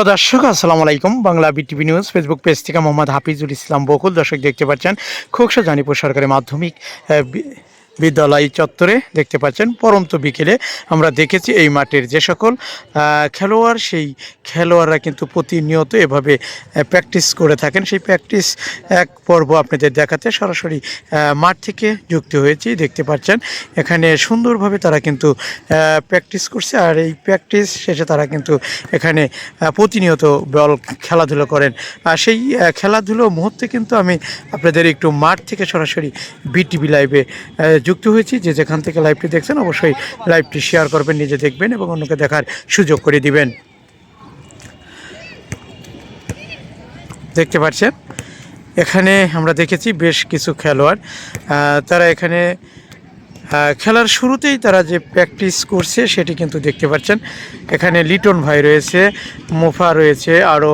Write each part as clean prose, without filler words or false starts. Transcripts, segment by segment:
দর্শক আসসালামু আলাইকুম। Bangla BTV news Facebook page থেকে মোহাম্মদ হাফিজুল ইসলাম বকুল। দর্শক দেখতে পাচ্ছেন খোকসা জানিপুর সরকারি মাধ্যমিক বিদ্যালয় চত্বরে দেখতে পাচ্ছেন পরন্ত বিকেলে আমরা দেখেছি এই মাঠের যে সকল খেলোয়াড় সেই খেলোয়াড়রা কিন্তু প্রতিনিয়ত এভাবে প্র্যাকটিস করে থাকেন। সেই প্র্যাকটিস এক পর্ব আপনাদের দেখাতে সরাসরি মাঠ থেকে যুক্ত হয়েছি। দেখতে পাচ্ছেন এখানে সুন্দরভাবে তারা কিন্তু প্র্যাকটিস করছে, আর এই প্র্যাকটিস শেষে তারা কিন্তু এখানে প্রতিনিয়ত বল খেলাধুলো করেন। আর সেই খেলাধুলো মুহূর্তে কিন্তু আমি আপনাদের একটু মাঠ থেকে সরাসরি বিটিভি লাইভে যুক্ত হয়েছি। যে যেখান থেকে লাইভটি দেখছেন অবশ্যই লাইভটি শেয়ার করবেন, নিজে দেখবেন এবং অন্যকে দেখার সুযোগ করে দিবেন। দেখতে পাচ্ছেন এখানে আমরা দেখেছি বেশ কিছু খেলোয়াড় তারা এখানে খেলার শুরুতেই তারা যে প্র্যাকটিস করছে সেটি কিন্তু দেখতে পাচ্ছেন। এখানে লিটন ভাই রয়েছে, মুফা রয়েছে, আরও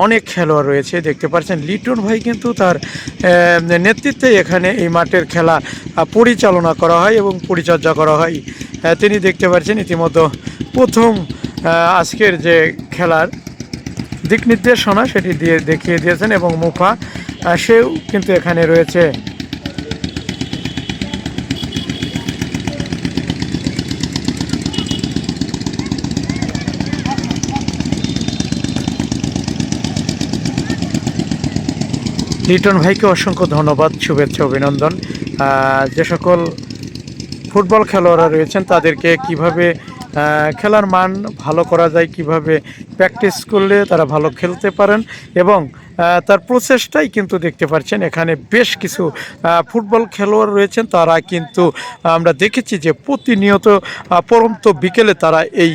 অনেক খেলোয়াড় রয়েছে। দেখতে পাচ্ছেন লিটন ভাই কিন্তু তার নেতৃত্বে এখানে এই মাঠের খেলা পরিচালনা করা হয় এবং পরিচর্যা করা হয়। তিনি দেখতে পাচ্ছেন ইতিমধ্যে প্রথম আজকের যে খেলার দিক নির্দেশনা সেটি দেখিয়ে দিয়েছেন এবং মুফা সেও কিন্তু এখানে রয়েছে। লিটন ভাইকে অসংখ্য ধন্যবাদ, শুভেচ্ছা, অভিনন্দন। যে সকল ফুটবল খেলোয়াড়রা রয়েছেন তাদেরকে কিভাবে খেলার মান ভালো করা যায়, কিভাবে প্র্যাকটিস করলে তারা ভালো খেলতে পারেন এবং তার প্রচেষ্টাই কিন্তু দেখতে পাচ্ছেন। এখানে বেশ কিছু ফুটবল খেলোয়াড় রয়েছেন, তারা কিন্তু আমরা দেখেছি যে প্রতিনিয়ত পরন্ত বিকেলে তারা এই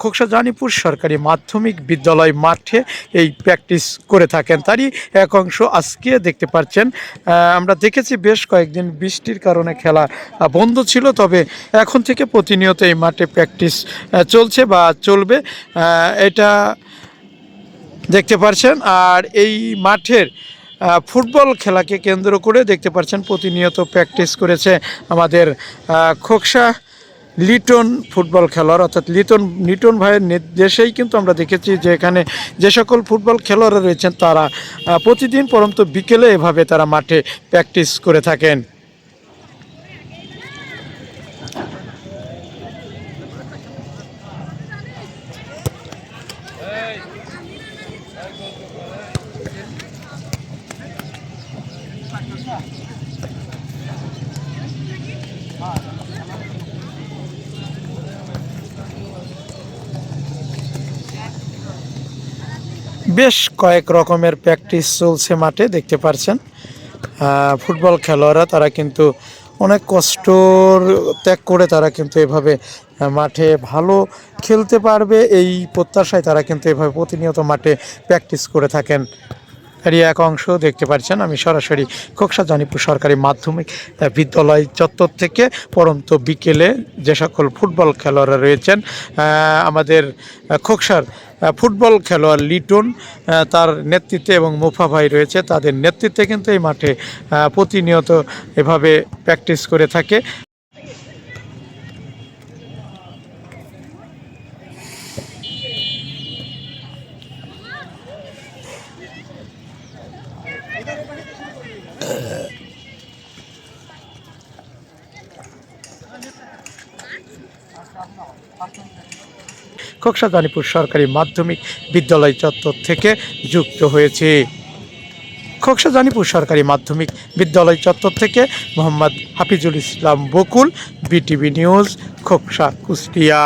খোকসা জানিপুর সরকারি মাধ্যমিক বিদ্যালয় মাঠে এই প্র্যাকটিস করে থাকেন। তারই এক অংশ আজকে দেখতে পাচ্ছেন। আমরা দেখেছি বেশ কয়েকদিন বৃষ্টির কারণে খেলা বন্ধ ছিল, তবে এখন থেকে প্রতিনিয়ত এই মাঠে প্র্যাকটিস চলছে বা চলবে, এটা দেখতে পাচ্ছেন। আর এই মাঠের ফুটবল খেলাকে কেন্দ্র করে দেখতে পাচ্ছেন প্রতিনিয়ত প্র্যাকটিস করেছে আমাদের খোকসা লিটন ফুটবল খেলোয়াড়, অর্থাৎ লিটন ভাইয়ের নির্দেশেই কিন্তু আমরা দেখেছি যে এখানে যে সকল ফুটবল খেলোয়াড়রা রয়েছেন তারা প্রতিদিন পরন্ত বিকেলে এভাবে তারা মাঠে প্র্যাকটিস করে থাকেন। বেশ কয়েক রকমের প্র্যাকটিস চলছে মাঠে, দেখতে পাচ্ছেন। ফুটবল খেলোয়াড়রা তারা কিন্তু অনেক কষ্ট ত্যাগ করে তারা কিন্তু এভাবে মাঠে ভালো খেলতে পারবে এই প্রত্যাশায় তারা কিন্তু এভাবে প্রতিনিয়ত মাঠে প্র্যাকটিস করে থাকেন। এরই এক অংশ দেখতে পাচ্ছেন আমি সরাসরি খোকসা জানিপুর সরকারি মাধ্যমিক বিদ্যালয় চত্বর থেকে পরন্ত বিকেলে যে সকল ফুটবল খেলোয়াড়রা রয়েছেন, আমাদের খোকসার ফুটবল খেলোয়াড় লিটন তার নেতৃত্বে এবং মুফা ভাই রয়েছে, তাদের নেতৃত্বে কিন্তু এই মাঠে প্রতিনিয়ত এভাবে প্র্যাকটিস করে থাকে। খোকসা জানিপুর সরকারি মাধ্যমিক বিদ্যালয় চত্বর থেকে যুক্ত হয়েছে। খোকসা জানিপুর সরকারি মাধ্যমিক বিদ্যালয় চত্বর থেকে মোহাম্মদ হাফিজুল ইসলাম বকুল, বিটিভি নিউজ, খোকসা, কুষ্টিয়া।